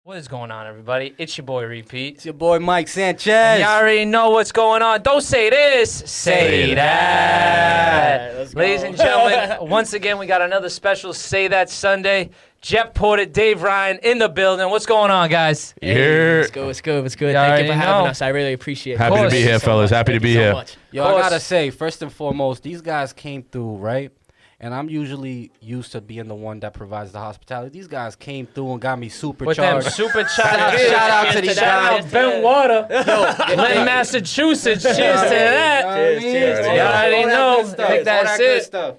What is going on, everybody? It's your boy, Repeat. It's your boy, Mike Sanchez. And you already know what's going on. Don't say this, say that. Let's go. Ladies and gentlemen, once again, we got another special Say That Sunday. Jeff Porter, Dave Ryan in the building. What's going on, guys? Hey, It's good. Thank you already for having know. us. I really appreciate it. Happy to be here, fellas. Happy to be here. Yo, I gotta say, first and foremost, these guys came through, right? And I'm usually used to being the one that provides the hospitality. These guys came through and got me With them supercharged. super Shout chat. out to these guys. Bent water. Lynn, Massachusetts. Cheers to that. Cheers. You already know. I think that's it. Stuff.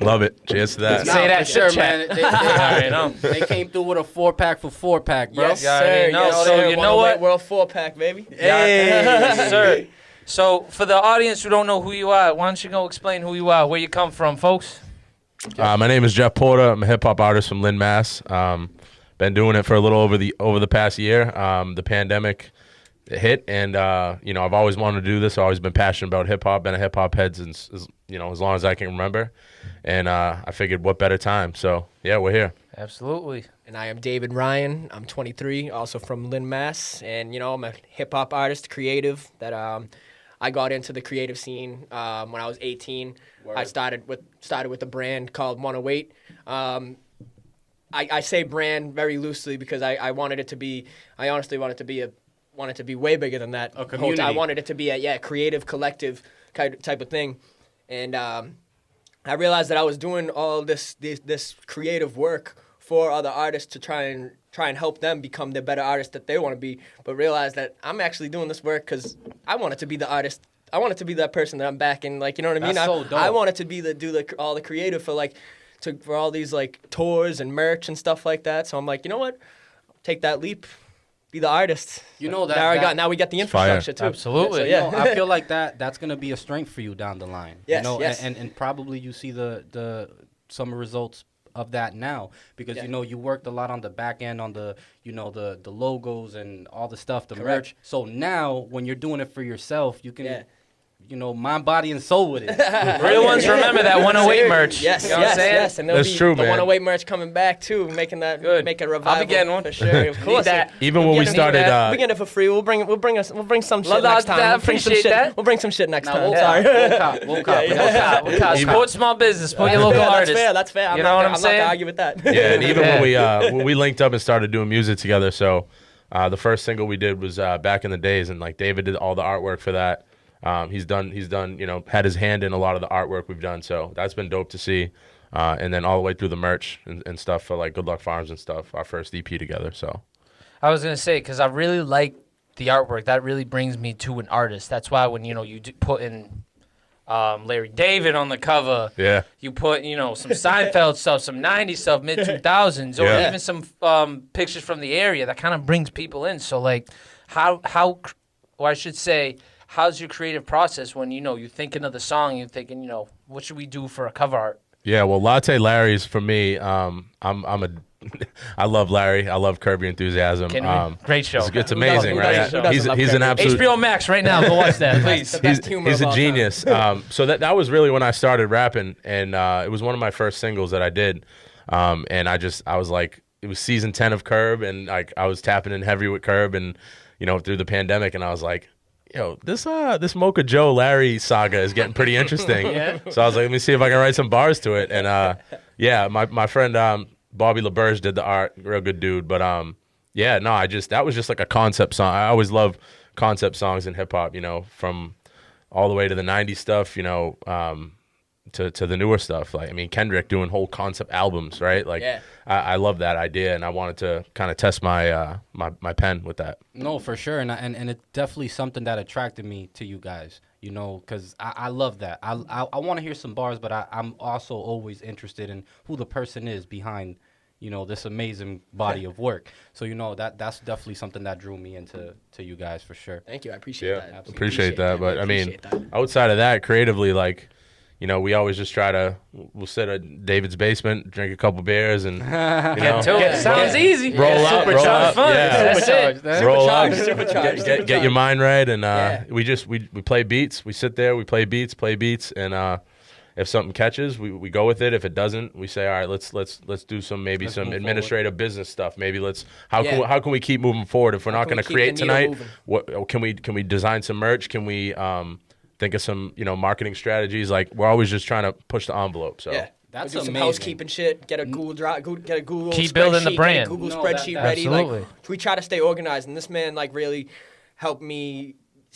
Love it. Cheers to that. Say that for sure, shit, man. All right, know. They came through with a 4-pack for 4-pack, bro. Yes, You already sir. know. So you know what? World 4-pack, baby. Yes, sir. So for the audience who don't know who you are, why don't you go explain who you are, where you come from, folks? My name is Jeff Porter. I'm a hip hop artist from Lynn, Mass. Been doing it for a little over the past year. The pandemic hit, and I've always wanted to do this. I've always been passionate about hip hop. Been a hip hop head since as long as I can remember. And I figured, what better time? So yeah, we're here. Absolutely. And I am David Ryan. I'm 23, also from Lynn, Mass. And, I'm a hip-hop artist, creative, that I got into the creative scene when I was 18. Word. I started with a brand called 108. I say brand very loosely because I wanted it to be, I honestly wanted it to be way bigger than that. A community. I wanted it to be a creative, collective type of thing. And I realized that I was doing all this creative work for other artists to try and help them become the better artists that they want to be, but realized that I'm actually doing this work because I wanted to be the artist. I wanted to be that person that I'm backing. Like, you know what I mean? That's so dope. I wanted to be all the creative for all these like tours and merch and stuff like that. So I'm like, you know what? Take that leap. Be the artist. You know that. Now we got the fire. infrastructure too. Absolutely. So, yeah. I feel like that's gonna be a strength for you down the line. Yes, you know, yes. And probably you see the some results of that now because Yeah. you worked a lot on the back end on the the logos and all the stuff, the Correct. merch. So now when you're doing it for yourself, you can Yeah. mind, body, and soul with it. Real ones remember that 108 merch. Yes, You know what I'm saying? yes. And there'll That's be true, the man. 108 merch coming back too, making a revival. I'll be getting one. for sure. Of course, that. Even when we started, we get it for free. We'll bring some shit Love next that. time. I We'll bring some appreciate shit. that. We'll bring some shit next Now, time. we'll Sorry. cop. We'll cop. We'll cop. Support small business. Support your local That's artists. fair. That's fair. You know what I'm I'm not saying? gonna argue with that. yeah, and even when we linked up and started doing music together. So the first single we did was Back in the Days, and like David did all the artwork for that. He's done, had his hand in a lot of the artwork we've done. So that's been dope to see. And then all the way through the merch and stuff for like Good Luck Farms and stuff, our first EP together. So I was going to say, because I really like the artwork. That really brings me to an artist. That's why when, you put in Larry David on the cover, yeah, you put, some Seinfeld stuff, some 90s stuff, mid-2000s, or Yeah. even some pictures from the area that kind of brings people in. So, like, or I should say, how's your creative process when, you're thinking of the song, you're thinking, what should we do for a cover art? yeah. Well, Latte Larry's for me. I love Larry. I love Curb Your Enthusiasm. Kidding me? Great show. It's amazing, Who right? doesn't love He's Curb? an absolute. HBO Max right now. Go watch that, please. The best humor He's of a all genius. So that was really when I started rapping, and it was one of my first singles that I did. And I was like, it was season 10 of Curb, and like I was tapping in heavy with Curb, and through the pandemic, and I was like, yo, this Mocha Joe Larry saga is getting pretty interesting. Yeah. So I was like, let me see if I can write some bars to it, and yeah, my friend Bobby LaBerge did the art, real good dude, but that was just like a concept song. I always love concept songs in hip hop, from all the way to the 90s stuff, to the newer stuff. Like, I mean, Kendrick doing whole concept albums, right? Like, Yeah. I love that idea, and I wanted to kind of test my my pen with that. No, for sure, and it's definitely something that attracted me to you guys. Because I love that. I want to hear some bars, but I'm also always interested in who the person is behind, this amazing body of work. So that's definitely something that drew me into you guys for sure. Thank you. I appreciate that. Absolutely. Appreciate that. But I mean, Appreciate that. outside of that, creatively, like, we always just we'll sit at David's basement, drink a couple beers, and Sounds easy. Roll up, roll up, fun. yeah. That's it. roll up, Supercharged. get your mind right, and Yeah. we play beats. We sit there, we play beats, and if something catches, we go with it. If it doesn't, we say, all right, let's do some Let's some move administrative business stuff. Maybe how can we keep moving forward? If we're not can going we to keep create the needle tonight, moving? what can we design some merch? Can we think of some marketing strategies? Like we're always just trying to push the envelope. So. Yeah. That's do some amazing. housekeeping shit. Get a Google Drive. Get a Google. Keep building the spreadsheet, brand. Get a Google No, spreadsheet that- ready. absolutely. Like we try to stay organized, and this man like really helped me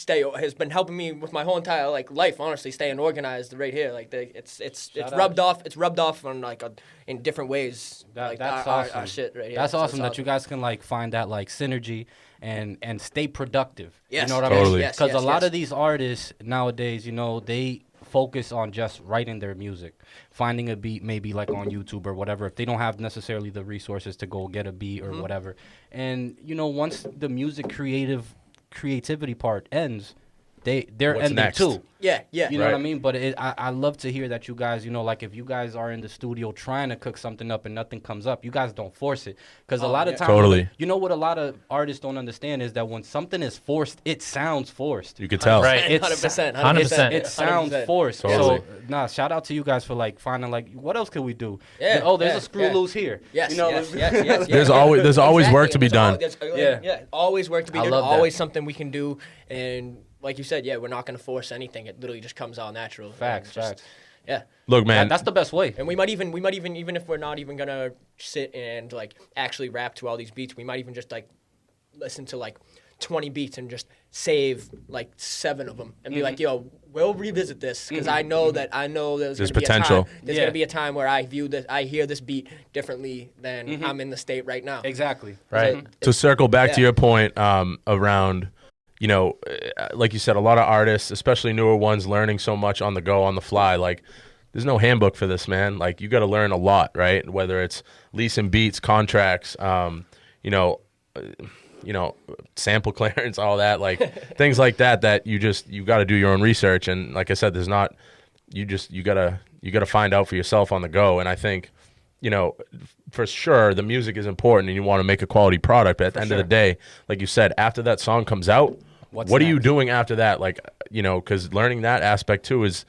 has been helping me with my whole entire like life. Honestly, staying organized right here. Like it's Shout rubbed out. off. It's rubbed off on like in different ways. Like That's our awesome. shit right here. That's So awesome it's that you guys can like find that like synergy and stay productive. Yes. You know what I Totally. mean? Yes, Because yes, a lot yes. of these artists nowadays, they focus on just writing their music, finding a beat maybe like on YouTube or whatever if they don't have necessarily the resources to go get a beat or whatever. And once the creativity part ends, they're What's ending next? too. Yeah, yeah. You know what I Right. mean? But I love to hear that you guys, like if you guys are in the studio trying to cook something up and nothing comes up, you guys don't force it. Because a lot of times, Totally. what a lot of artists don't understand is that when something is forced, it sounds forced. You could tell. Right. It's 100%. 100%. It sounds 100%. forced. Totally. So, shout out to you guys for like finding like, what else could we do? Yeah, Oh, there's yeah, a screw yeah. loose here. Yes, let's- yes. There's always work to be done. Yeah, always work to be I done. love that. Always something we can do, and like you said, we're not gonna force anything. It literally just comes out natural. Facts, And just- facts. Yeah, Look, man. That's the best way. and we might even even if we're not even gonna sit and like actually rap to all these beats, we might even just like listen to like 20 beats and just save like 7 of them and be like, yo, we'll revisit this because I know there's There's gonna potential. Be a time, there's Yeah. gonna be a time where I hear this beat differently than I'm in the state right now. Exactly. Right. To circle back to Yeah. your point around, like you said, a lot of artists, especially newer ones, learning so much on the go, on the fly. Like, there's no handbook for this, man. Like, you got to learn a lot, right? Whether it's leasing beats, contracts, sample clearance, all that, like things like that you got to do your own research. And like I said, there's not, you gotta find out for yourself on the go. And I think, for sure the music is important and you want to make a quality product, but at the end of the day, like you said, after that song comes out, What's what are you next? doing after that? Like, because learning that aspect too is,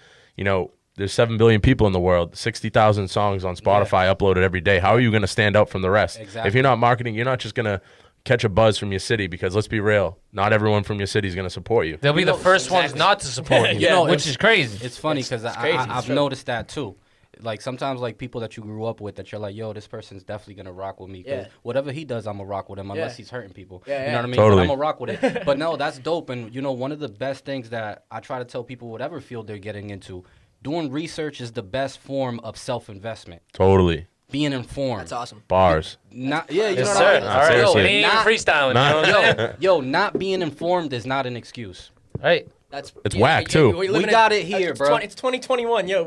there's 7 billion people in the world, 60,000 songs on Spotify uploaded every day. How are you going to stand out from the rest? Exactly. If you're not marketing, you're not just going to catch a buzz from your city, because let's be real, not everyone from your city is going to support you. They'll be the first ones exactly. not to support you, Yeah, which is crazy. It's funny because It's crazy. It's I've true. noticed that too. Like sometimes like people that you grew up with that you're like, yo, this person's definitely gonna rock with me. 'Cause Yeah. whatever he does, I'm gonna rock with him unless Yeah. he's hurting people. Yeah, You yeah. know what I mean? Totally. But I'm gonna rock with it. But no, that's dope. And one of the best things that I try to tell people, whatever field they're getting into, doing research is the best form of self-investment. Totally. Being informed. That's awesome. Bars. Not you Yes, know what sir. I mean? All right, seriously. we ain't even Not- freestyling. You know what I'm saying? Yo, not being informed is not an excuse. Right. It's whack, too. we We got it here, bro. It's 2021. Yo,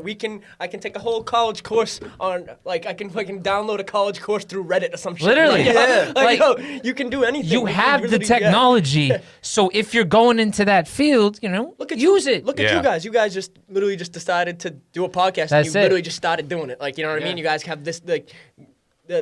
I can take a whole college course on, like, I can download a college course through Reddit or some shit. Literally. Like, Yeah. Like, Like, yo, you can do anything. You We can have the literally- yeah. technology, so if you're going into that field, Look at use you. it. Look at Yeah. you guys. You guys just literally just decided to do a podcast. That's and you it. literally just started doing it. Like, you know what I Yeah. mean? You guys have this, like,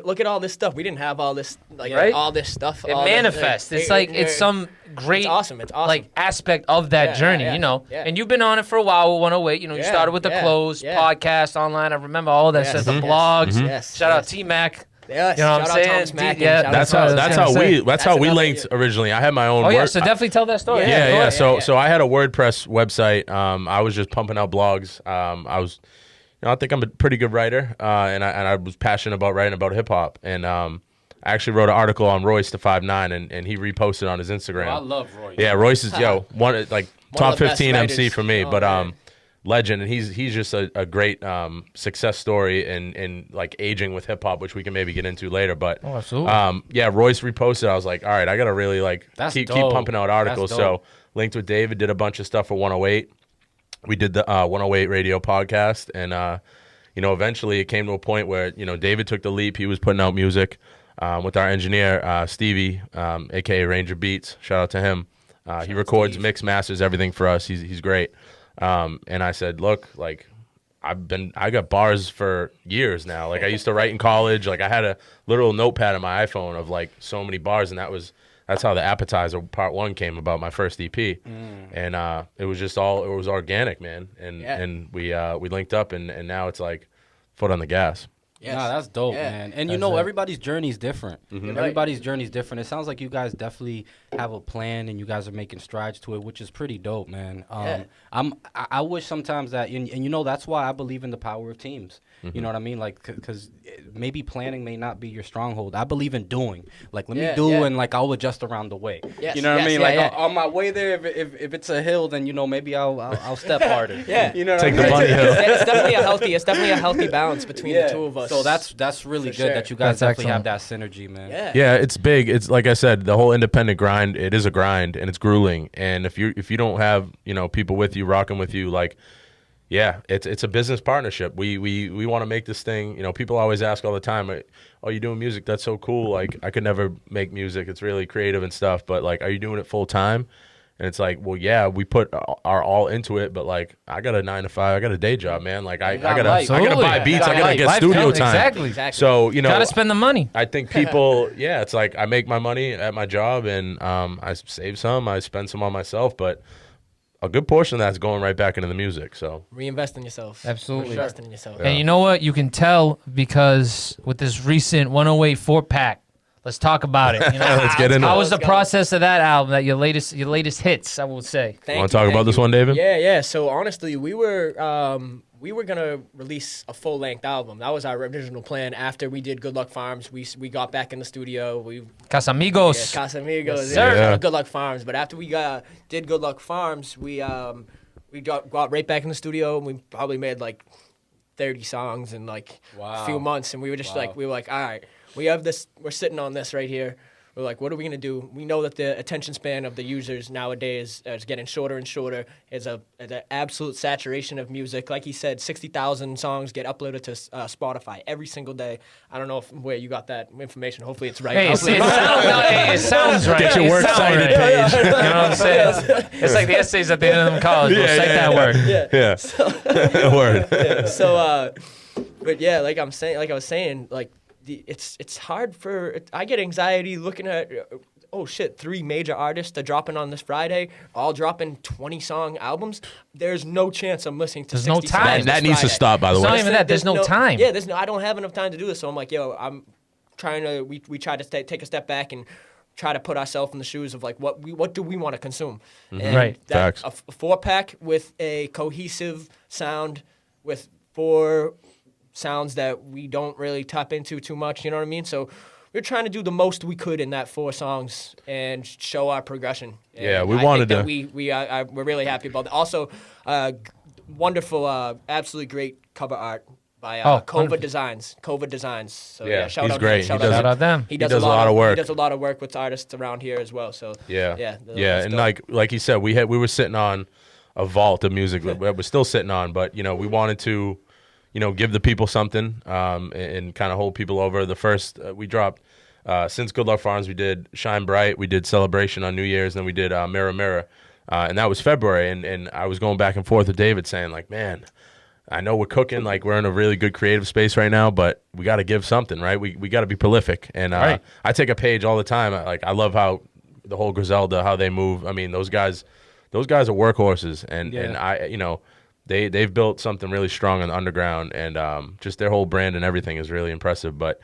look at all this stuff. We didn't have all this, like, Right? all this stuff. It all this, manifests. It's like it's some great, It's awesome. It's awesome. like aspect of that Yeah, journey. yeah, yeah. And you've been on it for a while with 108. You Yeah, started with the yeah, clothes yeah. podcast online. I remember all that Yes, stuff. The yes, blogs. yes, Shout out yes. T Mac. Yes. You know what I'm shout saying? out Thomas Mack. and Yeah, shout out That's what I how was that's gonna how say. we that's how we another- linked originally. I had my own Oh yeah, work. so definitely tell that story. Yeah, go yeah. ahead. So I had a WordPress website. I was just pumping out blogs. I was, I think I'm a pretty good writer, and I was passionate about writing about hip hop. And I actually wrote an article on Royce to 5'9", and he reposted on his Instagram. I love Roy. Yeah, Royce is one like top of the best 15 MC writers. for me, Oh, but man. legend, and he's just a great success story in like aging with hip hop, which we can maybe get into later. But Oh, absolutely. yeah, Royce reposted. I was like, all right, I gotta really like That's keep dope. pumping out articles. That's So dope. linked with David, did a bunch of stuff for 108. We did the 108 radio podcast, and eventually it came to a point where David took the leap. He was putting out music with our engineer Stevie, aka Ranger Beats. Shout out to him. He records, mix, masters everything for us. He's great. And I said, look, like, I got bars for years now. Like I used to write in college. Like I had a literal notepad on my iPhone of like so many bars, and that's how the Appetizer Part 1 came about, my first EP. And it was just it was organic, man. And we linked up, and now it's like foot on the gas. Yes. Nah, that's dope, man. And everybody's journey is different. Everybody's journey is different. It sounds like you guys definitely have a plan, and you guys are making strides to it, which is pretty dope, man. I wish sometimes that, and that's why I believe in the power of teams. You know what I mean? Like, because maybe planning may not be your stronghold. I believe in doing. Like, let me do, and like I'll adjust around the way. Yes, you know what I mean? Like on my way there, if it's a hill, then maybe I'll step harder. You know what Take I mean? the bunny hill. It's definitely a healthy balance between the two of us. So that's really good that you guys definitely have that synergy, man. Yeah, it's big. It's like I said, the whole independent grind. It is a grind, and it's grueling. And if you don't have people with you, rocking with you, like, yeah, it's a business partnership. We want to make this thing. People always ask all the time, "Oh, you doing music? That's so cool. Like, I could never make music. It's really creative and stuff. But like, are you doing it full time?" And it's like, well, yeah, we put our all into it, but like, I got a 9 to 5, I got a day job, man. Like, I gotta buy beats, I gotta get studio time. Exactly. So gotta spend the money. I think people, it's like I make my money at my job, and I save some, I spend some on myself, but a good portion of that's going right back into the music. So reinvest in yourself. Absolutely. Reinvest in yourself. And you know what? You can tell because with this recent 108 4-pack. Let's talk about it. Let's get into it. How was the process of that album? That your latest hits, I would say. Want to talk about this one, David? Yeah. So honestly, we were gonna release a full length album. That was our original plan. After we did Good Luck Farms, we got back in the studio. Casamigos. Casamigos. Yes, sir. Yeah. Good Luck Farms. But after we did Good Luck Farms, we got right back in the studio, and we probably made like 30 songs in like a few months, and we were just like, all right. We have this. We're sitting on this right here. We're like, what are we gonna do? We know that the attention span of the users nowadays is getting shorter and shorter. It's an absolute saturation of music. Like he said, 60,000 songs get uploaded to Spotify every single day. I don't know where you got that information. Hopefully it's right. Hey, it sounds right. Get your works cited page. You know what I'm saying? It's like the essays at the end of them college. We'll cite that word. Yeah. Word. Yeah. So, but yeah, like I was saying, like. It's hard I get anxiety looking at 3 major artists are dropping on this Friday, all dropping 20-song albums. There's no chance I'm listening to 60 no time. songs That needs to stop, by the It's way. not even that. There's no time. Yeah, I don't have enough time to do this. So I'm like, I'm trying to. We try to take a step back and try to put ourselves in the shoes of like what do we want to consume. And Right. Facts. A 4-pack with a cohesive sound with 4 sounds that we don't really tap into too much, you know what I mean? So we're trying to do the most we could in that 4 songs and show our progression. And Yeah, we I wanted think to. that we're really happy about that. Also, wonderful, absolutely great cover art by Kova Designs. Kova Designs. So Yeah, shout he's out great. Shout He does- Shout out them. He does a lot of work. He does a lot of work with artists around here as well. So Yeah. that's And dope. like you said, we were sitting on a vault of music that we're still sitting on, but we wanted to give the people something and kind of hold people over. The first we dropped since Good Luck Farms, we did Shine Bright, we did Celebration on New Year's, then we did Mirror Mirror, and that was February. And I was going back and forth with David saying like, man, I know we're cooking, like we're in a really good creative space right now, but we got to give something, right? We got to be prolific. And Right. I take a page all the time. I love how the whole Griselda, how they move. I mean, those guys are workhorses, and I they've built something really strong on the underground, and just their whole brand and everything is really impressive. But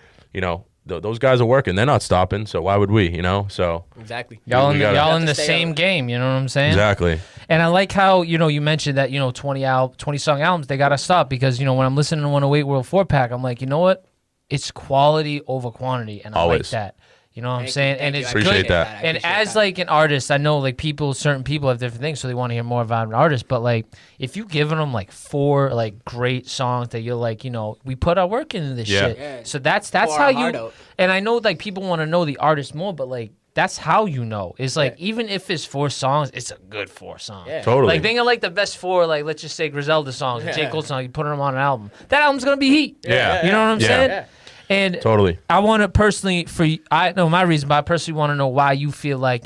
those guys are working; they're not stopping. So why would we? So Exactly. Y'all in gotta the stay same out. game. You know what I'm saying? exactly. And I like how you mentioned that 20 song albums they gotta stop because when I'm listening to 108 World 4-pack, I'm like, you know what? It's quality over quantity, and I like Always. that. You know what I'm saying? And it's Appreciate good. that. And as like an artist, I know like certain people have different things, so they want to hear more about an artist. But like, if you giving them like 4 like great songs that you're like, we put our work into this shit. Yeah. So that's Pour how our you. heart out. And I know like people want to know the artist more, but like that's how you know. It's like even if it's 4 songs, it's a good 4 songs. Yeah. Totally. Like think of like the best 4, like let's just say Griselda songs, and J. Cole songs. You put them on an album. That album's gonna be heat. Yeah. You know what I'm Yeah. saying? Yeah. And Totally. I want to personally, I know my reason, but I personally want to know why you feel like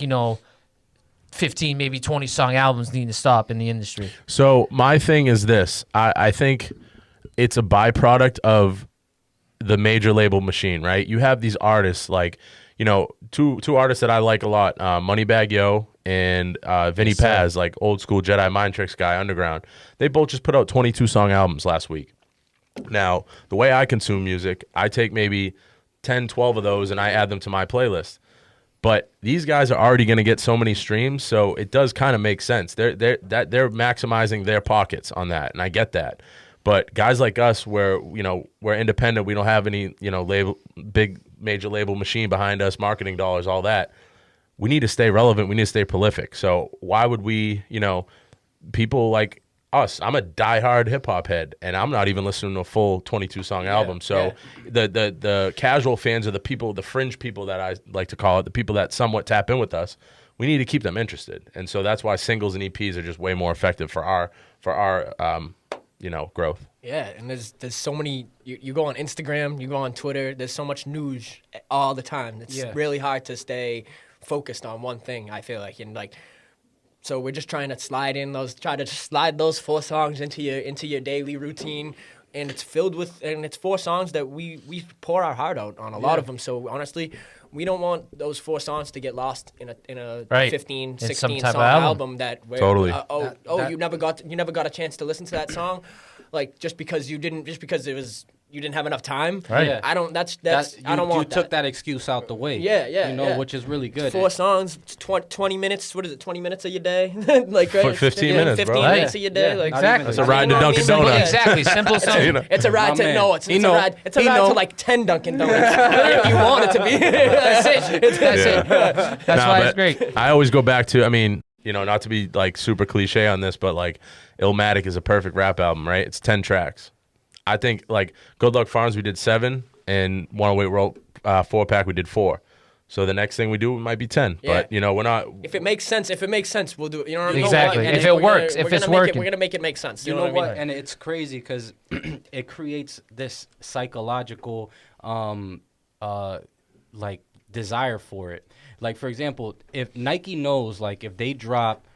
15, maybe 20 song albums need to stop in the industry. So my thing is this: I think it's a byproduct of the major label machine, right? You have these artists like, two artists that I like a lot, Moneybagg Yo and Vinny Paz, like old school Jedi Mind Tricks guy, Underground. They both just put out 22 song albums last week. Now, the way I consume music, I take maybe 10, 12 of those and I add them to my playlist. But these guys are already going to get so many streams, so it does kind of make sense. They're maximizing their pockets on that, and I get that. But guys like us, where we're independent, we don't have any big major label machine behind us, marketing dollars, all that. We need to stay relevant. We need to stay prolific. So why would we, people like us? I'm a diehard hip hop head, and I'm not even listening to a full 22 song album. So the casual fans are the people, the fringe people that I like to call it, the people that somewhat tap in with us. We need to keep them interested, and so that's why singles and EPs are just way more effective for our growth. Yeah, and there's so many. You go on Instagram, you go on Twitter. There's so much news all the time. It's really hard to stay focused on one thing, I feel like, and like. So we're just trying to slide those 4 songs into your daily routine, and it's it's 4 songs that we pour our heart out on a lot of them. So honestly, we don't want those 4 songs to get lost in a 15, 16 song album that totally. You never got a chance to listen to that song, like just because you didn't have enough time. Right. Yeah. I don't want that. You took that excuse out the way. Yeah. Which is really good. 4 songs, 20 minutes. What is it? 20 minutes of your day? Like right? 15 minutes, 15 bro. minutes of your day. Yeah. Like Exactly. That's a ride to Dunkin' Donuts. Exactly. Simple. It's a ride to it's a ride to like 10 Dunkin' Donuts if you want it to be. That's it. That's why it's great. I always go back to, not to be like super cliche on this, but like Illmatic is a perfect rap album, right? It's 10 tracks. I think like Good Luck Farms, we did 7, and 108 World 4-pack, we did 4. So the next thing we do might be 10. Yeah. But we're not. If it makes sense, we'll do it. You know what I mean? Exactly. And if it works, if it's working, we're gonna make it make sense. You know what? I mean? And it's crazy because it creates this psychological, like desire for it. Like for example, if Nike knows, like if they drop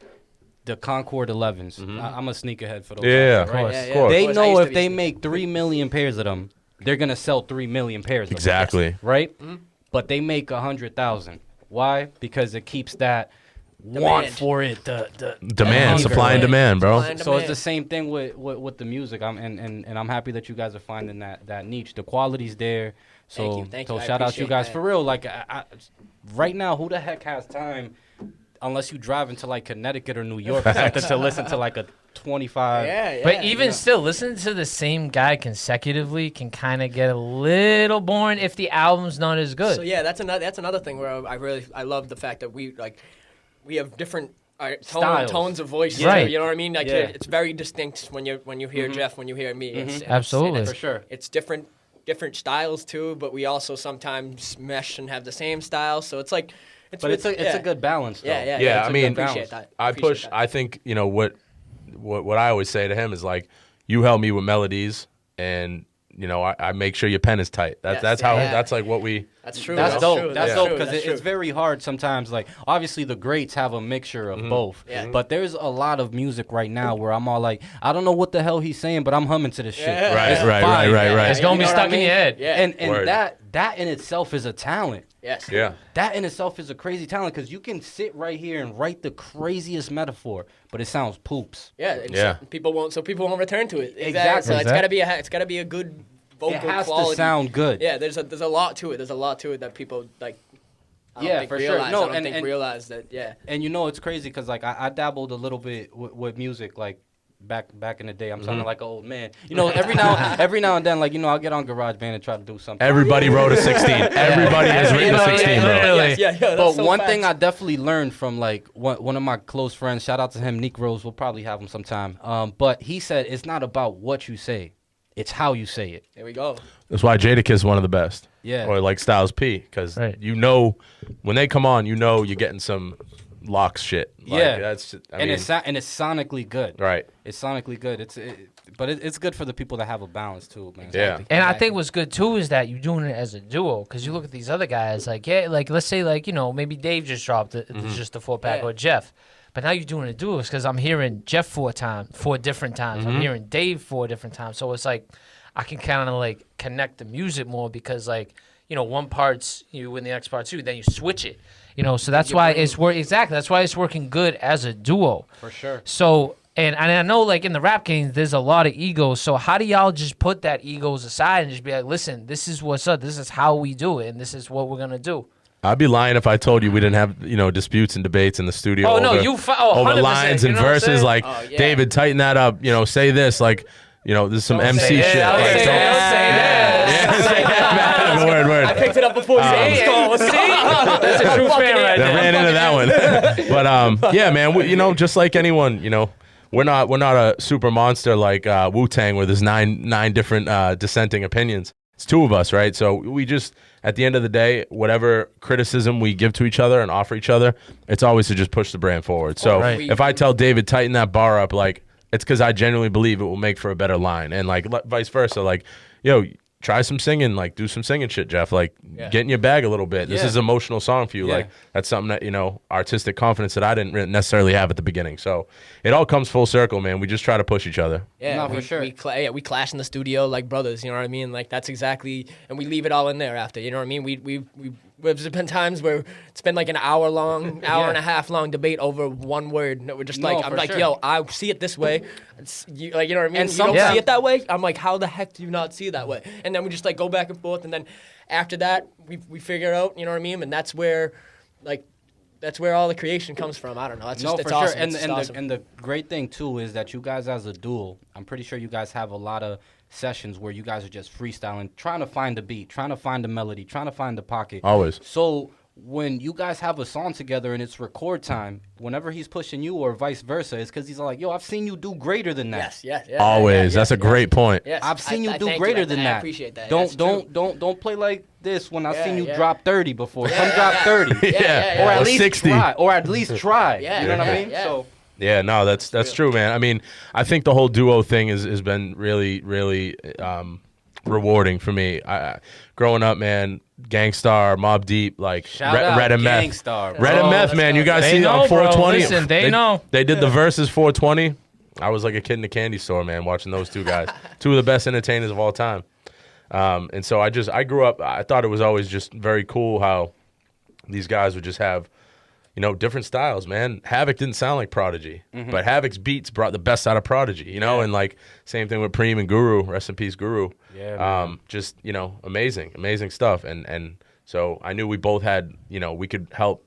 the Concord 11s, I'm a sneakerhead for those. Yeah, of course. of course. They know if they make 3 million pairs of them, they're gonna sell 3 million pairs. Exactly. Of them, right? Mm-hmm. But they make 100,000. Why? Because it keeps that want for it. The demand, supply and demand, bro. So it's the same thing with the music. And I'm happy that you guys are finding that niche. The quality's there. So Thank you. shout out to you guys for real. Like right now, who the heck has time? Unless you drive into like Connecticut or New York or something to listen to like a 25. Yeah. But even still, listening to the same guy consecutively can kind of get a little boring if the album's not as good. So yeah, that's another thing where I love the fact that we have different tones of voice. Right. You know what I mean? Like it's very distinct when you hear Jeff, when you hear me. Absolutely. For sure. It's different styles too, but we also sometimes mesh and have the same style. So it's like. It's a good balance, though. Yeah. I mean, appreciate that. I think what I always say to him is like, you help me with melodies, and I make sure your pen is tight. That's like what we. That's true. That's dope. That's dope because That's it's very hard sometimes. Like obviously the greats have a mixture of both. Yeah. But there's a lot of music right now where I'm all like, I don't know what the hell he's saying, but I'm humming to this shit. Yeah. Right, It's right, fine. right. It's going to be stuck in your head. Yeah. And Word. that in itself is a talent. Yes. Yeah. That in itself is a crazy talent because you can sit right here and write the craziest metaphor, but it sounds poops. Yeah. People won't return to it. Exactly. So it's gotta be a good vocal It has quality. to sound good. Yeah. There's a lot to it. There's a lot to it that people like. I don't Yeah, think for realize. sure. No, I don't think and realize that. Yeah. And it's crazy because like I dabbled a little bit with music like back in the day. I'm sounding like an old man. Every now and then like I'll get on GarageBand and try to do something. Everybody wrote a 16. Everybody has written a 16, bro. Literally. Yeah. But one thing I definitely learned from like one of my close friends, shout out to him, Nick Rose, we'll probably have him sometime. But he said it's not about what you say, it's how you say it. There we go. That's why Jadakiss is one of the best. Yeah. Or like Styles P, because when they come on, you're getting some Locks shit. Like, yeah. It's sonically good. Right. It's sonically good. But it's good for the people that have a balance too, man. Yeah. And I think what's good too is that you're doing it as a duo, because you look at these other guys, like let's say maybe Dave just dropped just a 4-pack or Jeff, But now you're doing a duo because I'm hearing Jeff 4 different times. I'm hearing Dave 4 different times. So it's like I can kind of like connect the music more because like, you know, one part's you and the next part's you, then you switch it. You know, so that's why it's exactly. That's why it's working good as a duo. For sure. So and I know like in the rap game there's a lot of egos. So how do y'all just put that egos aside and just be like, listen, this is what's up. This is how we do it, and this is what we're gonna do. I'd be lying if I told you we didn't have, you know, disputes and debates in the studio. Oh, over, no, over 100%, lines and verses. Like, David, tighten that up. You know, say this. Like, you know, there's some MC shit. Don't say that. Word. I picked it up before you said That's a true fan right there. Ran into that one. But yeah, man, you know, just like anyone, you know, we're not a super monster like Wu-Tang where there's nine different dissenting opinions. It's 2 of us, right? So we just, at the end of the day, whatever criticism we give to each other and offer each other, it's always to just push the brand forward. So if I tell David, tighten that bar up, like, it's because I genuinely believe it will make for a better line. And, like, vice versa. Like, yo, try some singing, like, do some singing shit, Jeff. Like, get in your bag a little bit. This is an emotional song for you. Like, that's something that, you know, artistic confidence that I didn't necessarily have at the beginning. So it all comes full circle, man. We just try to push each other. Yeah, No, for sure. We clash in the studio like brothers, you know what I mean? Like, that's exactly, and we leave it all in there after, you know what I mean? There's been times where it's been like an hour and a half long debate over one word. And we're just like, I'm like, yo, I see it this way. You know what I mean? And you don't see it that way? I'm like, how the heck do you not see it that way? And then we just like go back and forth. And then after that, we figure it out, you know what I mean? And that's where all the creation comes from. I don't know. It's just, it's awesome. Awesome. And the great thing, too, is that you guys as a duo, I'm pretty sure you guys have a lot of sessions where you guys are just freestyling, trying to find the beat, trying to find the melody, trying to find the pocket. Always. So when you guys have a song together and it's record time, whenever he's pushing you or vice versa, it's because he's like, yo, I've seen you do greater than that. Yes. Always. That's a great point. Yes. I've seen you do greater than that. I appreciate that. Don't play like this when I've seen you drop 30 before. Come drop 30. Or at least 60. try. Or at least try. Yeah, you know what I mean? yeah. So Yeah, no, that's true, man. I mean, I think the whole duo thing has been really, really rewarding for me. Growing up, man, Gangstar, Mobb Deep, like Red and Meth. Gangstar, Red and Meth, man. You guys They see know, on 420? bro. Listen, they know. They did the verses 420. I was like a kid in a candy store, man, watching those 2 guys. 2 of the best entertainers of all time. And so I grew up, I thought it was always just very cool how these guys would just have, you know, different styles, man. Havoc didn't sound like Prodigy, but Havoc's beats brought the best out of Prodigy, you know, and like same thing with Preem and Guru, rest in peace, Guru. Yeah, just, you know, amazing stuff. And so I knew we both had, you know, we could help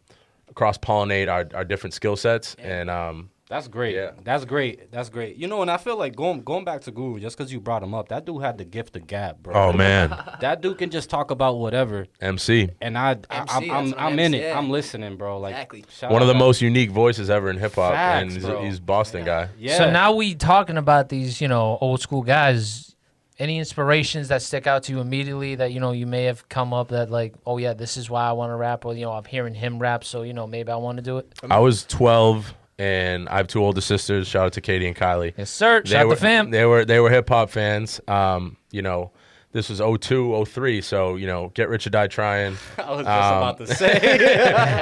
cross-pollinate our different skill sets. And that's great. Yeah. That's great. You know, and I feel like going back to Guru, just because you brought him up, that dude had the gift of gab, bro. oh, man, That dude can just talk about whatever. MC. And I'm in it. I'm listening, bro. Like, Exactly. One of the most unique voices ever in hip-hop, Facts, and bro. he's a Boston guy. Yeah. So now we talking about these, you know, old school guys. Any inspirations that stick out to you immediately that, you know, you may have come up that like, oh yeah, this is why I want to rap, or, you know, I'm hearing him rap, so, you know, maybe I want to do it. I was 12, and I have 2 older sisters. Shout out to Katie and Kylie. Yes, sir. Shout out to fam. They were hip hop fans. You know, this was 02, 03, so, you know, Get Rich or Die Trying. I was just about to say.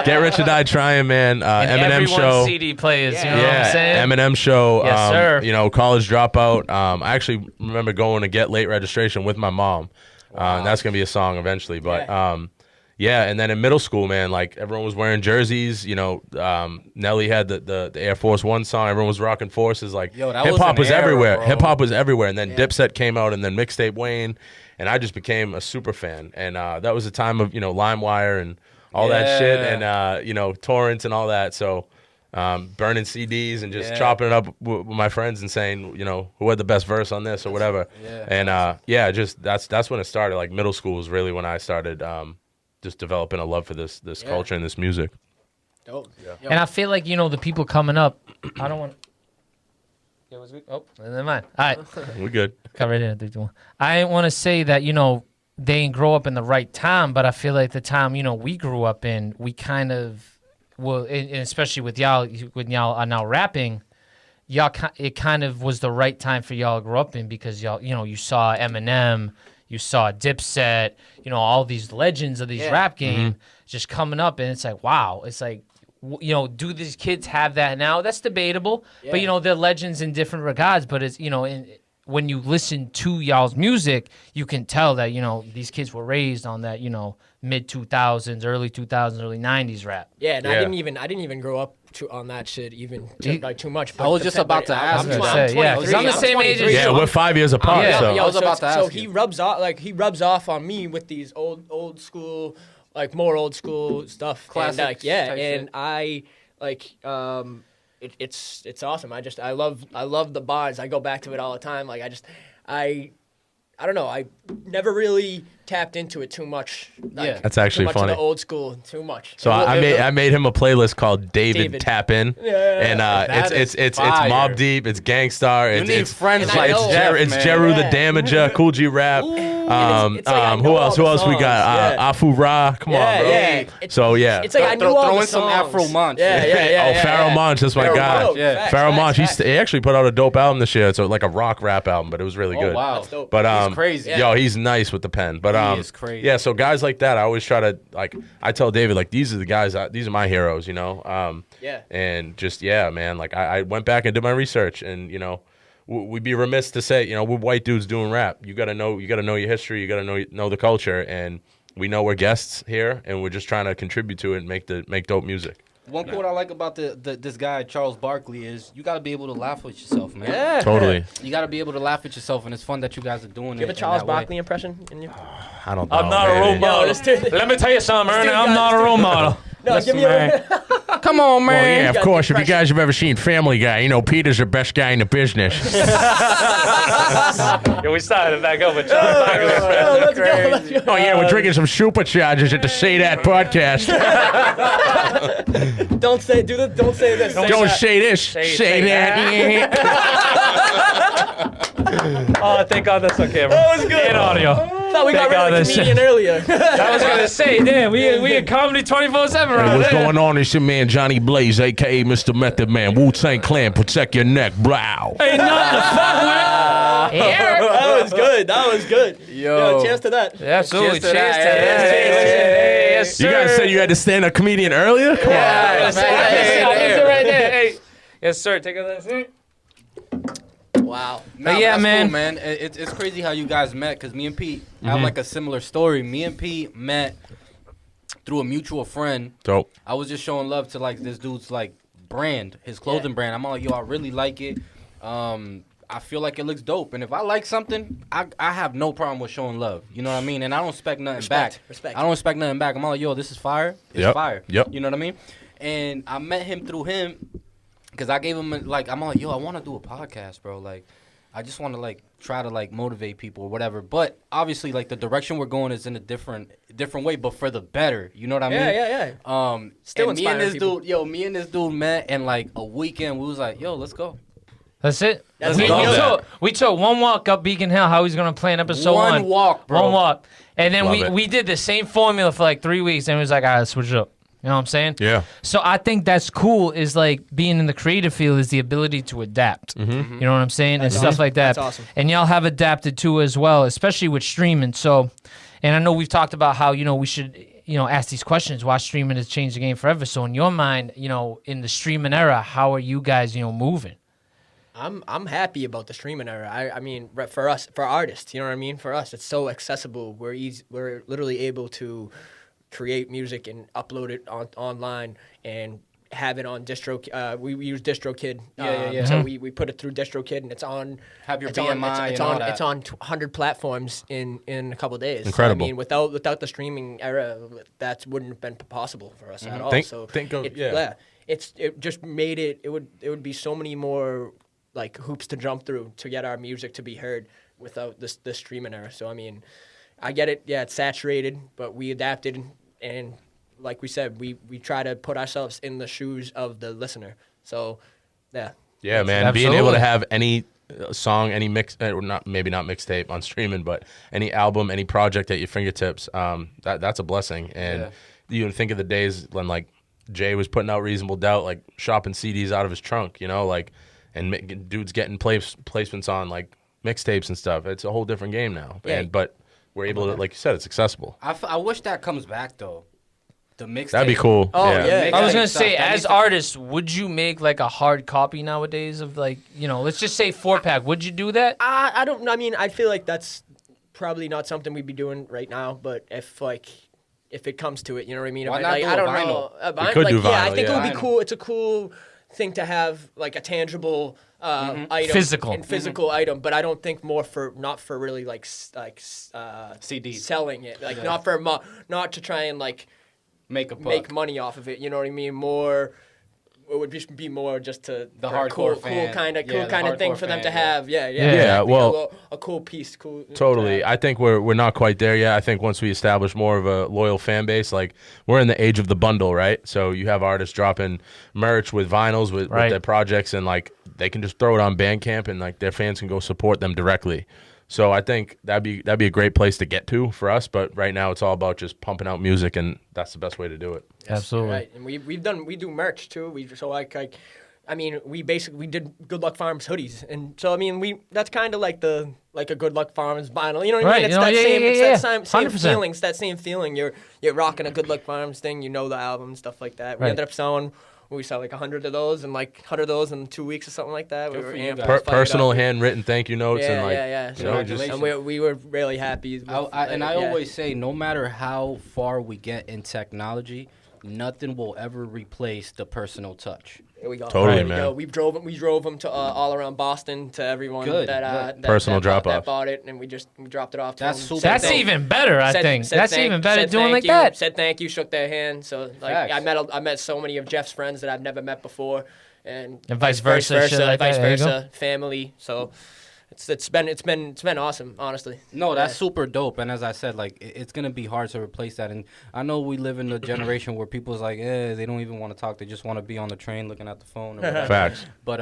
Get Rich or Die Trying, man. And Eminem everyone's show. CD players, you know what I'm saying? Eminem show. Yes, sir. You know, College Dropout. I actually remember going to get late registration with my mom. And that's gonna be a song eventually, but yeah. And then in middle school, man, like everyone was wearing jerseys. You know, Nelly had the Air Force One song. Everyone was rocking Forces. Like Yo, that hip hop was was an era, everywhere. bro. Hip hop was everywhere. And then Dipset came out, and then Mixtape Wayne, and I just became a super fan. And that was the time of, you know, LimeWire and all that shit, and you know, torrents and all that. So burning CDs and just chopping it up with my friends and saying, you know, who had the best verse on this or whatever. And just that's when it started. Like middle school was really when I started just developing a love for this culture and this music. Dope. Yeah. And I feel like, you know, the people coming up, I don't want to. Yeah, was good. Oh, never mind. All right. We're good. Cut right in. 3, 2, 1. I didn't want to say that, you know, they didn't grow up in the right time, but I feel like the time, you know, we grew up in, we kind of, well, and especially with y'all, when y'all are now rapping, it kind of was the right time for y'all to grow up in because y'all, you know, you saw Eminem, you saw Dipset, you know, all these legends of these rap game just coming up, and it's like, wow, it's like do these kids have that now? That's debatable. Yeah. But they're legends in different regards. But it's when you listen to y'all's music, you can tell that these kids were raised on that mid 2000s, early 2000s, early 90s rap. Yeah, and Yeah. I didn't even grow up on that shit too much. I was just about to ask. I was gonna say, yeah, 'cause I'm the same age as 23, you. Yeah, so we're 5 years apart. Yeah. So I was about to ask So you. he rubs off on me with these old school, more old school stuff. Classics And, type and shit. I it's awesome. I love the bars. I go back to it all the time. I don't know. I never really tapped into it too much. Yeah. That's actually too much funny. Of the old school, too much. So I made him a playlist called David Tap In, and That it's is it's fire. Mobb Deep, it's Gangstar, You it's need it's friends and I like know- Jeff, it's man. Jeru the Yeah. Damager, Cool G Rap. it's like I know Who all else? the Who else we songs, got? yeah. Afu Ra. Come on, bro. Yeah. So yeah. It's like I knew Throw all the in some songs. Afro Munch. Yeah. Pharoah Monch, that's my Pharoah guy. Monch, Yeah. facts, Pharoah Monch, facts. he actually put out a dope album this year. It's like a rock rap album, but it was really Oh good. wow, That's dope. But he's crazy. Yo, he's nice with the pen. But He is crazy. Yeah, so guys like that, I always try to I tell David these are the guys. These are my heroes. Yeah. And just man, I went back and did my research, and we'd be remiss to say we're white dudes doing rap. You gotta know your history. You gotta know the culture, and we know we're guests here, and we're just trying to contribute to it and make dope music. One quote I like about this guy Charles Barkley is you got to be able to laugh with yourself, man. Yeah. Totally. You got to be able to laugh at yourself, and it's fun that you guys are doing You have it. a Charles in that way. Barkley impression in you? I don't know. I'm not a man. role model. this dude- Let me tell you something, Ernie. dude I'm got- not a role model. No, give me a. Come on, man. Well, yeah, of got course. the If you guys have ever seen Family Guy, Peter's the best guy in the business. Yeah, we started back up with Charles Let's go. Let's go. Oh yeah, we're drinking some superchargers at the Say That podcast. Don't say this. Don't say this. Say that. Oh, thank God that's on camera. That was good. And audio. Thought we got Thank rid God of the that's- comedian earlier. I was gonna say, damn, we in comedy 24/7 Hey, right what's there. going on? It's your man Johnny Blaze, aka Mr. Method Man. Wu-Tang Clan, protect your neck, blow. Ain't nothing to fuck with. Yeah. That was good. That was good. Yo. Cheers to that. Absolutely. Cheers to Cheers to that. that. Hey, Yes, You guys sir. said you had to stand a comedian earlier? Come on. Yes, Right yes, there. yes, right there. Hey. Yes, sir. Take a listen. Wow. Nah, yeah, that's man. cool, man. It's crazy how you guys met because me and Pete have like a similar story. Me and Pete met through a mutual friend. Dope. I was just showing love to this dude's brand, his clothing brand. I'm all like, yo, I really like it. I feel like it looks dope, and if I like something, I have no problem with showing love. You know what I mean? And I don't expect nothing back. Respect. I don't expect nothing back. I'm all like, yo, this is fire. It's Yep. fire. Yep. You know what I mean? And I met him through him because I gave him I'm all like, yo, I want to do a podcast, bro. I just want to try to motivate people or whatever. But obviously, the direction we're going is in a different way, but for the better. You know what I mean? Yeah. Still and me and inspiring this people. dude, me and this dude met, and a weekend we was like, yo, let's go. That's it. That's we, love we that. took we took one walk up Beacon Hill. How he's gonna plan episode One walk, bro. One walk, and then Love it. we did the same formula for 3 weeks, and it was like, all right, let's switch it up. You know what I'm saying? Yeah. So I think that's cool. Is being in the creative field is the ability to adapt. You know what I'm saying, and stuff like that. That's awesome. And y'all have adapted too as well, especially with streaming. So, and I know we've talked about how we should ask these questions. Why streaming has changed the game forever. So in your mind, in the streaming era, how are you guys moving? I'm happy about the streaming era. I mean, for us, for artists, you know what I mean? For us, it's so accessible. We're literally able to create music and upload it online and have it on distro. We use DistroKid. Yeah. So we put it through DistroKid, and it's on. Have your it's on, BMI it's and on, all that. It's on 100 platforms in a couple of days. Incredible. I mean, without the streaming era, that wouldn't have been possible for us at all. Think- so think of- it, yeah. it just made it. It would be so many more hoops to jump through to get our music to be heard without this streaming era. So I mean, I get it. Yeah, it's saturated, but we adapted, and like we said, we try to put ourselves in the shoes of the listener. So, yeah. Yeah, man. Being able Absolutely. to have any song, any mix, or not mixtape on streaming, but any album, any project at your fingertips, that's a blessing. And you think of the days when Jay was putting out Reasonable Doubt, shopping CDs out of his trunk, and dudes getting placements on mixtapes and stuff. It's a whole different game now. Yeah. But we're able to, like you said, it's accessible. I wish that comes back though. The mixtape. That'd be cool. Oh, yeah. I was Mixtape gonna stuff, say, that as needs to- artists, would you make like a hard copy nowadays of like, you know, let's just say 4-pack? Would you do that? I don't. I mean, I feel like that's probably not something we'd be doing right now. But if it comes to it, you know what I mean. Why If not do I a don't vinyl? know. We could do Yeah, I vinyl, think it would yeah. be cool. It's a cool thing to have, like a tangible item, Physical. physical item. But I don't think not for really like CDs. selling it, like Yeah. not to try and like Make a buck. make money off of it. You know what I mean? More. It would just be more just to The for a hardcore fan. cool kind of Yeah, the thing hardcore for them to fan, yeah. have. Yeah. Yeah, Like well, a cool piece, cool. Totally. to have. I think we're not quite there yet. I think once we establish more of a loyal fan base, like we're in the age of the bundle, right? So you have artists dropping merch with vinyls with Right. their projects, and like they can just throw it on Bandcamp, and like their fans can go support them directly. So I think that'd be a great place to get to for us. But right now it's all about just pumping out music, and that's the best way to do it. Absolutely. Right, and we do merch too. I mean, we did Good Luck Farms hoodies, and so I mean, that's kind of like a Good Luck Farms vinyl. You know what I Right, mean? It's you know, that yeah, same, yeah, it's yeah. that same 100%. feeling. It's that same feeling. You're rocking a Good Luck Farms thing. You know the album, stuff like that. We Right. ended up selling. We sell like 100 of those, and like 100 of those in 2 weeks or something like that. Good We were for you amped, guys. fired up. Personal handwritten thank you notes, Yeah, and like yeah. you know, just Congratulations. we were really happy. with, I yeah. always say, no matter how far we get in technology, nothing will ever replace the personal touch. Here we go. Totally, Here we man. go. We drove them to all around Boston to everyone Good, that Personal that drop-off. bought it, and we dropped it off. To That's them. super Said That's dope. even better, I think. That's even better doing like you, that. Said thank you, shook their hand. So like Facts. I met so many of Jeff's friends that I've never met before, and vice versa, shit like vice that. There you go. versa, family. So it's been awesome, honestly. No, that's Yeah. super dope. And as I said, like it's gonna be hard to replace that. And I know we live in a generation where people's like, they don't even want to talk. They just want to be on the train looking at the phone. Or whatever. facts. But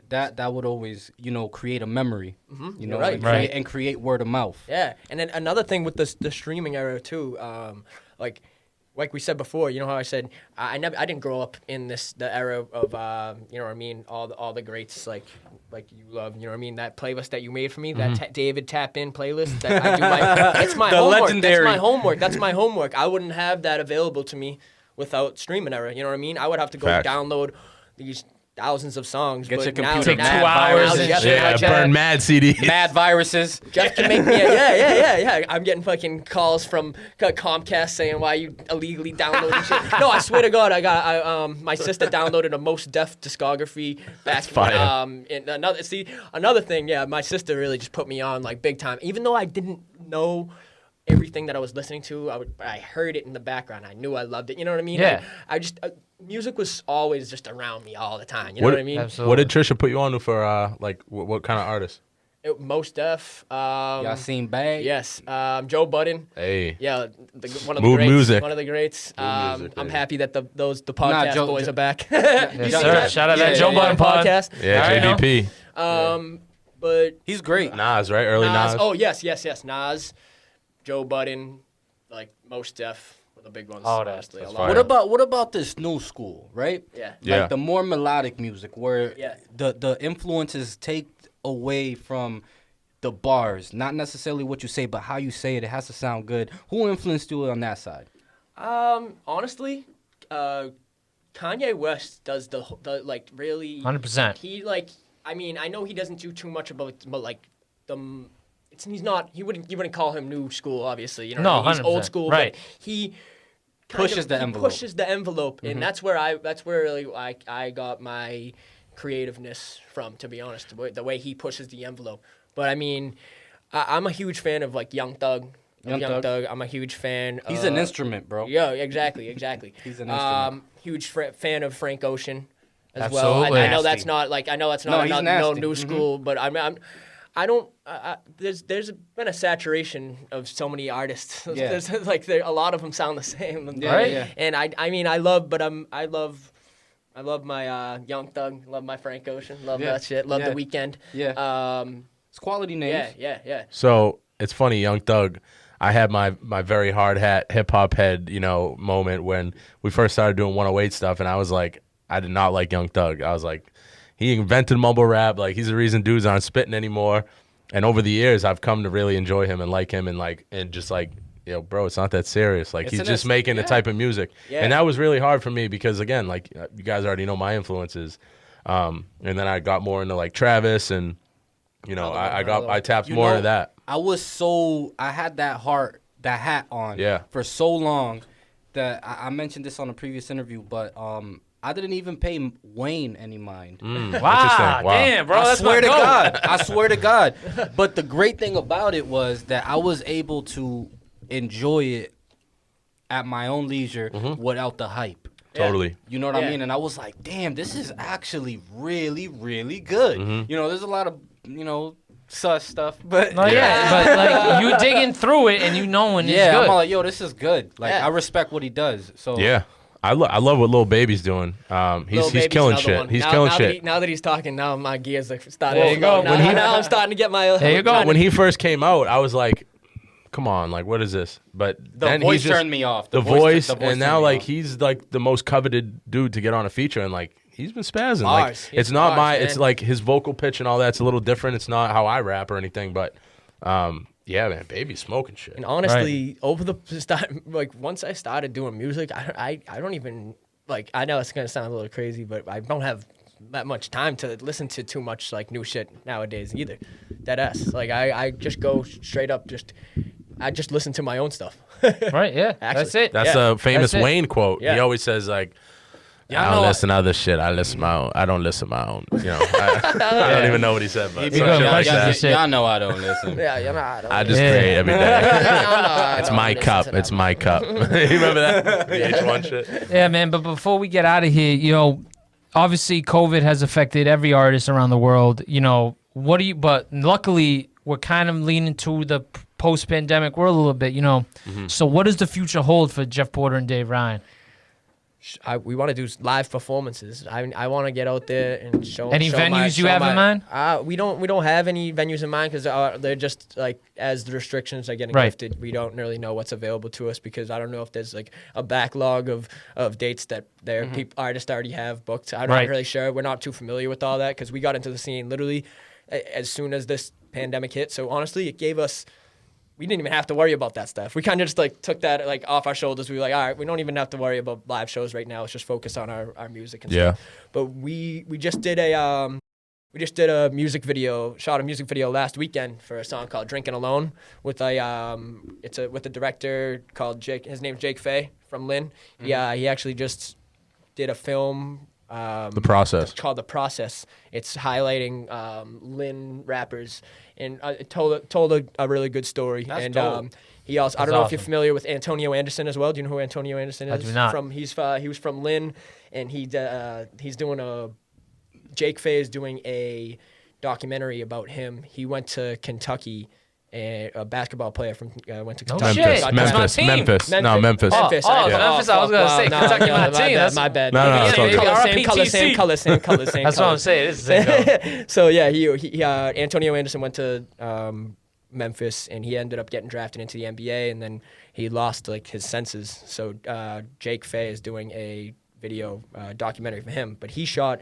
that would always, create a memory. You know, You're right. and, Right. and create word of mouth. Yeah, and then another thing with the streaming era too, like we said before, you know how I said I didn't grow up in the era of you know what I mean, all the greats like you love, you know what I mean, that playlist that you made for me, that David Tap In playlist that I do it's my The homework. legendary. That's my homework. I wouldn't have that available to me without streaming era. You know what I mean? I would have to go Facts. download these thousands of songs. Get but your now- computer Take now- 2 hours now and Jeff- shit. now Yeah, Jeff- burn mad CDs. Mad viruses. Jeff can make me. Yeah. I'm getting fucking calls from Comcast saying why you illegally downloading shit. No, I swear to God, my sister downloaded a Most Def discography back. fire. And another thing. Yeah, my sister really just put me on like big time. Even though I didn't know everything that I was listening to, I heard it in the background. I knew I loved it. You know what I mean? Yeah. I just music was always just around me all the time. You know what I mean? Absolutely. What did Trisha put you on to for like what kind of artist? Most Def. Y'all seen Bag? Yes. Joe Budden. Hey, Yeah, one of the Mood greats. music. One of the greats. music, I'm baby. happy that the podcast Joe- boys are back. Yes, You sir. see that? Shout out Yeah, that Joe yeah, Budden pod. podcast. yeah, I know. JBP, But He's great. Nas, right? Early Nas. Oh yes. Nas, Joe Budden, like Most Def were the big ones. Oh, honestly. that's A lot. fire. What about this new school, right? Yeah. Yeah. Like the more melodic music where Yeah. the influences take away from the bars, not necessarily what you say, but how you say it. It has to sound good. Who influenced you on that side? Honestly, Kanye West does the like really 100%. He like, I mean, I know he doesn't do too much about like the. He's not. You wouldn't call him new school, obviously. You know, No, what I mean? He's old 100%, school, right. But he kind Pushes the he envelope. Pushes the envelope, and that's where really I got my creativeness from. To be honest, the way he pushes the envelope. But I mean, I'm a huge fan of like Young Thug. Young Thug. I'm a huge fan. He's an instrument, bro. Yeah, exactly. He's an instrument. Huge fan of Frank Ocean as Absolutely. well. I know Nasty. that's not like No, he's no nasty. new school, but I don't. There's been a saturation of so many artists. Yeah. There's like a lot of them sound the same. Yeah, Right? yeah. And I mean I love my Young Thug. Love my Frank Ocean. Love Yeah. that shit. Love Yeah. The Weeknd. Yeah. It's quality names. Yeah. So it's funny, Young Thug. I had my very hard hat hip hop head, moment when we first started doing 108 stuff, and I was like, I did not like Young Thug. I was like, he invented mumble rap. Like, he's the reason dudes aren't spitting anymore. And over the years, I've come to really enjoy him and like him, and just like yo, bro, it's not that serious. Like, It's he's an just ins- making the yeah. type of music. Yeah. And that was really hard for me because, again, like, you guys already know my influences. And then I got more into, like, Travis and, you know, I tapped You more know, into that. I had that hat on Yeah. for so long that I mentioned this on a previous interview, but I didn't even pay Wayne any mind. Wow, Interesting. Wow. damn, bro, I that's swear my to goal. God. I swear to God. But the great thing about it was that I was able to enjoy it at my own leisure without the hype. Totally. You know what I Yeah. mean? And I was like, damn, this is actually really, really good. You know, there's a lot of, sus stuff, but Oh yeah, but like you digging through it and you knowing it's yeah, good. I'm all like, yo, this is good. Like, Yeah. I respect what he does. So Yeah. I love what Lil Baby's doing. Lil He's Baby's killing another shit. one. He's Now- killing now shit. Now that he's talking, now my gears are starting. There you go. Now I'm starting to get my. There you go. When he first came out, I was like, come on, like, what is this? But the then voice he's just, turned me off. The voice, and turned now, me like, off. he's, like, the most coveted dude to get on a feature, and, like, he's been spazzing. Bars. Like, He has it's not bars, my, man. it's, like, his vocal pitch and all that's a little different. It's not how I rap or anything, but, yeah, man, Baby's smoking shit. And honestly, over the like once I started doing music, I don't even like. I know it's gonna sound a little crazy, but I don't have that much time to listen to too much like new shit nowadays either. Dead ass. Like I just go straight up. I just listen to my own stuff. Right? Yeah, Actually, that's it. That's Yeah. a famous That's it. Wayne quote. Yeah. He always says, like, Yeah, I don't no, listen to other shit. I listen my own. I don't listen my own. You know, I don't even know what he said, but He some be shit going like places and that. shit. Y'all know I don't listen. Yeah, you know. I don't I just Yeah. create every day. It's don't my listen cup. to It's them. my cup. You remember that? VH1 shit? Yeah, man. But before we get out of here, obviously COVID has affected every artist around the world. But luckily we're kind of leaning to the post-pandemic world a little bit. So what does the future hold for Jeff Porter and Dave Ryan? We want to do live performances. I want to get out there and show. Any show venues you have in mind? We don't have any venues in mind because they're just like as the restrictions are getting Right. lifted, we don't really know what's available to us because I don't know if there's like a backlog of dates that their artists already have booked. I'm Right. not really sure. We're not too familiar with all that because we got into the scene literally as soon as this pandemic hit. So honestly, it gave us. We didn't even have to worry about that stuff. We kind of just like took that like off our shoulders. We were like, all right, we don't even have to worry about live shows right now. Let's just focus on our music and Yeah. stuff. But we just did a music video, shot a music video last weekend for a song called "Drinking Alone" with with a director called Jake. His name's Jake Fay from Lynn. Yeah, he actually just did a film. The Process. It's called The Process. It's highlighting Lynn rappers and it told a really good story. That's and dope. he also I That's don't know if you're awesome. familiar with Antonio Anderson as well. Do you know who Antonio Anderson is? I do not. He was from Lynn, and he's doing Jake Fay is doing a documentary about him. He went to Kentucky. And a basketball player from went to No Kentucky. shit. Got That's my Memphis. team. Memphis. No, Memphis. Memphis. Oh, Yeah. Memphis, I was gonna say, Kentucky, my team. That's- My bad. No, no, it's all Same good. color, same color, same RPTC. color, same color, same That's color. what I'm saying. This is it. So yeah, he Antonio Anderson went to Memphis and he ended up getting drafted into the NBA and then he lost like his senses. So Jake Fay is doing a video documentary for him, but he shot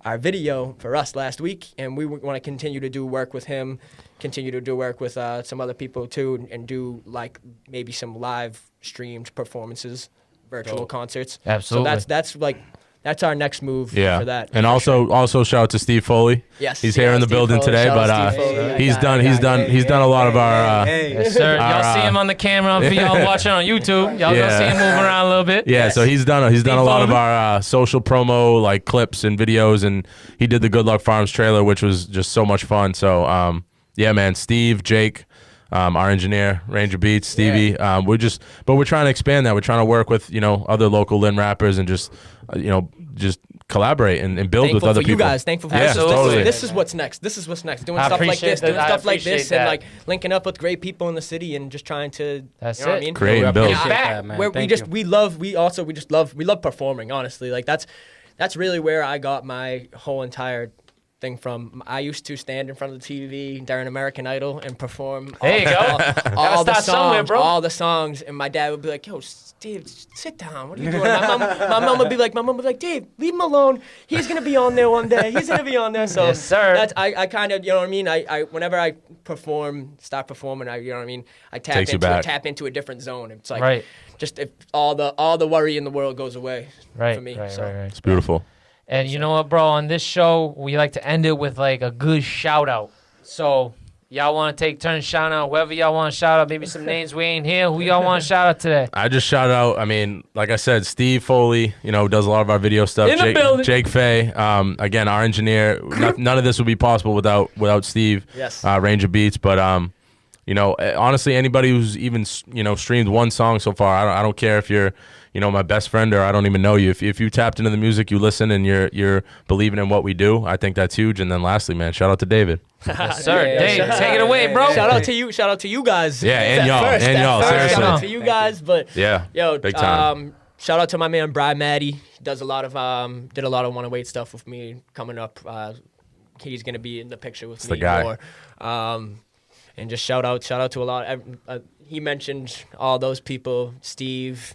our video for us last week, and we want to continue to do work with him, continue to do work with some other people too, and do like maybe some live streamed performances, virtual concerts. Absolutely. So that's our next move Yeah. for that. And also shout out to Steve Foley. Yes, He's here yeah, in the Steve building Foley. today, Shout but out Steve Foley. he's done a lot of our Yes, sir. Y'all Our, see him on the camera for y'all watching on YouTube. Y'all Yeah. gonna see him moving around a little bit. Yeah, so he's done a lot of Foley. our social promo like clips and videos, and he did the Good Luck Farms trailer, which was just so much fun. So yeah, man, Steve, Jake, our engineer, Ranger Beats, Stevie. We're trying to expand that. We're trying to work with other local Lynn rappers and just just collaborate and build Thankful with other for people. you guys. Thankful for Yeah, you. Absolutely. This is what's next. This is what's next. Doing I stuff like appreciate this. that. Doing I stuff like appreciate this, that. and like linking up with great people in the city and just trying to. That's you know it. What I mean? Create and We build. appreciate Back. that, man. Where Thank you. we love performing. Honestly, like that's really where I got my whole entire thing from I used to stand in front of the TV during American Idol and perform There you go. all the start somewhere, songs, bro. all the songs, and my dad would be like, "Yo, Steve, sit down. What are you doing?" My mom would be like, "Dave, leave him alone. He's gonna be on there one day. He's gonna be on there." So Yes, sir. that's I kind of, you know what I mean. I whenever I start performing, you know what I mean. I Takes you back. tap into a different zone. It's like Right. just if all the worry in the world goes away Right, for me. right, so. right, right. It's beautiful. And you know what, bro? On this show, we like to end it with like a good shout out. So y'all want to take turns shouting out whoever y'all want to shout out. Maybe some names we ain't here. Who y'all want to shout out today? I just shout out, I mean, like I said, Steve Foley, you know, does a lot of our video stuff. In the building. Jake Fay, again, our engineer. None of this would be possible without Steve. Yes. Ranger Beats. But, you know, honestly, anybody who's even, you know, streamed one song so far, I don't care if you're, you know, my best friend or I don't even know you. If you tapped into the music, you listen, and you're believing in what we do, I think that's huge. And then lastly, man, shout out to David. Yes, sir. Yeah, Dave, yeah, take it away, bro. Shout out to you. Shout out to you guys. Yeah, and At y'all, first, and at y'all, first. seriously. Shout out to you guys, but Yeah, yo, big time. shout out to my man Brian Maddie. He does a lot of did a lot of 108 stuff with me coming up. He's gonna be in the picture with me the guy. more. And just shout out to a lot. He mentioned all those people. Steve.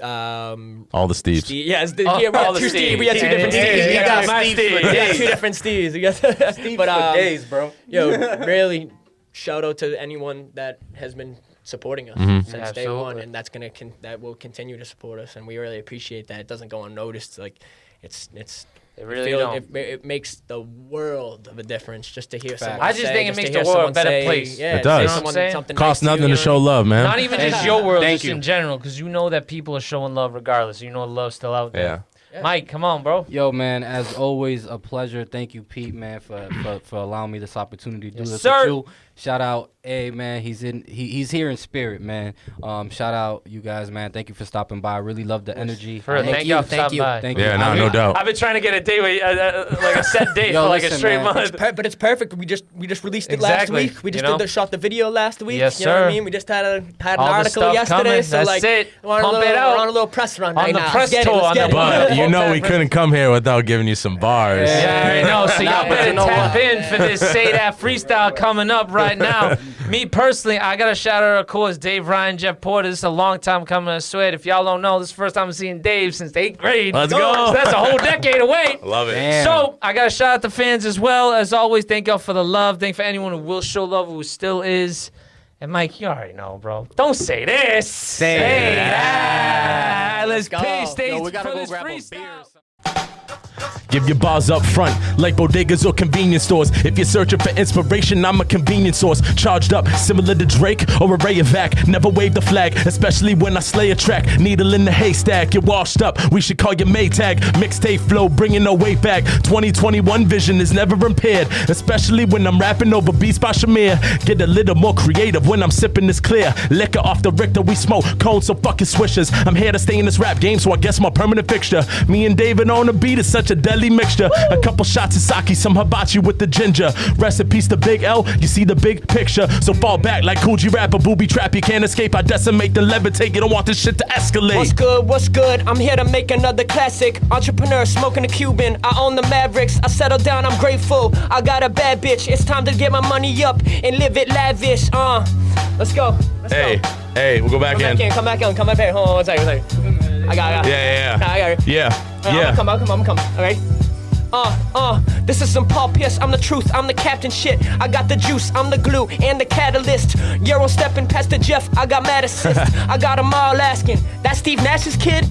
All the Steves. Steve, yes, we all got the two Steve. We got two Steves. different Yeah, Steves. yeah, We yeah, got my Steve. Steve. We got Days. two different Steves. We got Steve but, for days, bro. Yo, really, shout out to anyone that has been supporting us since day one, Absolutely. and that will continue to support us, and we really appreciate that. It doesn't go unnoticed. Like, It really don't. it makes the world of a difference just to hear someone. I just say, think it just to makes hear the world a someone better say, place. Yeah, It does. say You know what I'm someone saying? something Costs nice to nothing you, to you show know what I mean? love, man. Not even just your world, Thank just you. in general, because you know that people are showing love regardless. You know the love's still out there. Yeah. Mike, come on, bro. Yo, man, as always, a pleasure. Thank you, Pete, man, for allowing me this opportunity to do Yes, this sir. with you. Shout out, hey, man, he's here in spirit, man. Shout out you guys, man. Thank you for stopping by. I really love the energy. For real, thank y'all for stopping by. Thank Yeah, you. no, no doubt. I've been trying to get a date with, like a set date Yo, for like a listen, straight man. month. But it's perfect. We just released it Exactly. last week. We just You know? shot the video last week. Yes, you know what sir. I mean? We just had an All the article stuff yesterday. coming. So That's like, it. we're on Pump a little, it out. We're on a little press run On right the now. press Let's get tour, it. Let's on get the it. But you know we Full couldn't come here without giving you some bars. Yeah, I know. So Nah, y'all but better you know tap what? in for this Say That freestyle coming up right now. Me personally, I got to shout out, of course, Dave, Ryan, Jeff Porter. This is a long time coming, I swear. If y'all don't know, this is the first time I'm seeing Dave since 8th grade. Let's go. So that's a whole decade away. Love it. Damn. So I got to shout out the fans as well. As always, thank y'all for the love. Thank for anyone who will show love, who still is. And Mike, you already know, bro. Don't say this. Say that. Let's go. pay stage Yo, we gotta for go this grab a freestyle. beer or something. Give your bars up front, like bodegas or convenience stores. If you're searching for inspiration, I'm a convenience source. Charged up, similar to Drake or a Rayovac. Never wave the flag, especially when I slay a track. Needle in the haystack, you're washed up. We should call you Maytag. Mixtape flow, bringing no weight back. 2021 vision is never impaired, especially when I'm rapping over beats by Shamir. Get a little more creative when I'm sipping this clear. Liquor off the Richter, we smoke cones, so fucking swishers. I'm here to stay in this rap game, so I guess my permanent fixture. Me and David on the beat is such a deadly mixture. A couple shots of sake, some hibachi with the ginger. Recipes to Big L, you see the big picture. So fall back like Coogee rapper, booby trap. You can't escape, I decimate the levitate. You don't want this shit to escalate. What's good? What's good? I'm here to make another classic. Entrepreneur, smoking a Cuban. I own the Mavericks. I settled down, I'm grateful. I got a bad bitch. It's time to get my money up and live it lavish. Let's go. Let's Hey, go. hey, we'll go back in. Come back in. Come back in. Hold on one second. I got it. Yeah. I got it. Yeah. I'm coming. All right. This is some Paul Pierce, I'm the truth, I'm the captain shit. I got the juice, I'm the glue and the catalyst. Euro stepping past the Jeff, I got mad assist. I got them all asking, that's Steve Nash's kid?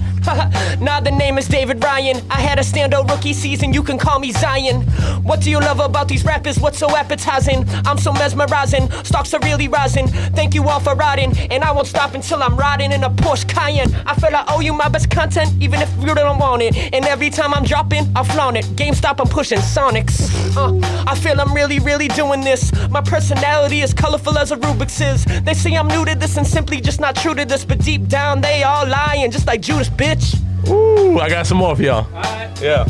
Nah, the name is David Ryan. I had a standout rookie season, you can call me Zion. What do you love about these rappers? What's so appetizing? I'm so mesmerizing, stocks are really rising. Thank you all for riding, and I won't stop until I'm riding in a Porsche Cayenne. I feel I owe you my best content, even if you don't want it. And every time I'm dropping, I flaunt it. GameStop, I'm pushing Sonics. I feel I'm really, really doing this. My personality is colorful as a Rubik's is. They say I'm new to this and simply just not true to this, but deep down they all lying, just like Judas, bitch. Ooh, I got some more for y'all. Yeah.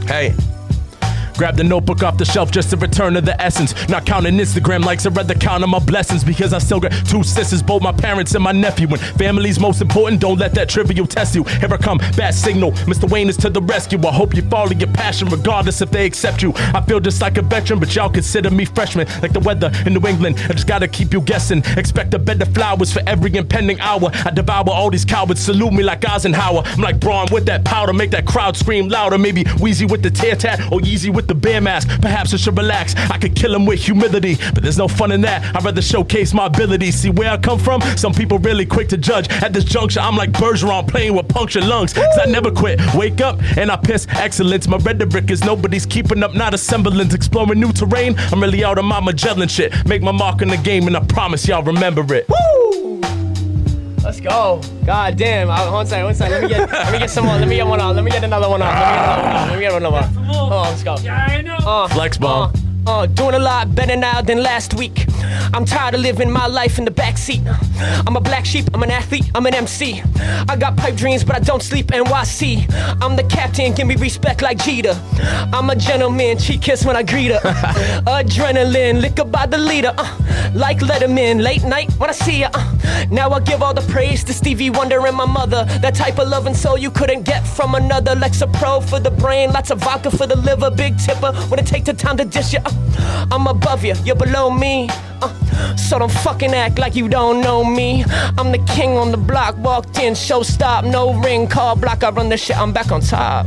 Hey. Grab the notebook off the shelf just to return to the essence. Not counting Instagram likes, I'd rather count on my blessings, because I still got 2 sisters, both my parents and my nephew. And family's most important, don't let that trivial test you. Here I come, bad signal, Mr. Wayne is to the rescue. I hope you follow your passion regardless if they accept you. I feel just like a veteran, but y'all consider me freshman. Like the weather in New England, I just gotta keep you guessing. Expect a bed of flowers for every impending hour. I devour all these cowards, salute me like Eisenhower. I'm like Braun with that powder, make that crowd scream louder. Maybe Wheezy with the tear tat, or Yeezy with the bear mask. Perhaps I should relax, I could kill him with humility, but there's no fun in that. I'd rather showcase my abilities. See where I come from? Some people really quick to judge. At this juncture, I'm like Bergeron playing with punctured lungs, cause I never quit. Wake up and I piss excellence. My rhetoric is nobody's keeping up, not a semblance. Exploring new terrain, I'm really out of my Magellan shit. Make my mark in the game and I promise y'all remember it. Woo! Let's go. God damn. One second. Let me get some more. Let me get one on. Let me get another one on. Let me get another one. Oh, let's go. Yeah, I know. Flex bomb. Doing a lot better now than last week. I'm tired of living my life in the backseat. I'm a black sheep, I'm an athlete, I'm an MC. I got pipe dreams, but I don't sleep NYC. I'm the captain, give me respect like Jeter. I'm a gentleman, cheek kiss when I greet her. Adrenaline, liquor by the liter. Like Letterman, late night when I see ya. Now I give all the praise to Stevie Wonder and my mother. That type of love and soul you couldn't get from another. Lexapro for the brain, lots of vodka for the liver. Big tipper, when it take the time to dish ya. I'm above you, you're below me. So don't fucking act like you don't know me. I'm the king on the block, walked in, show stop, no ring, call block, I run the shit, I'm back on top.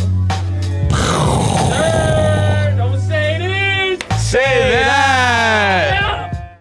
Don't say it is. Say that.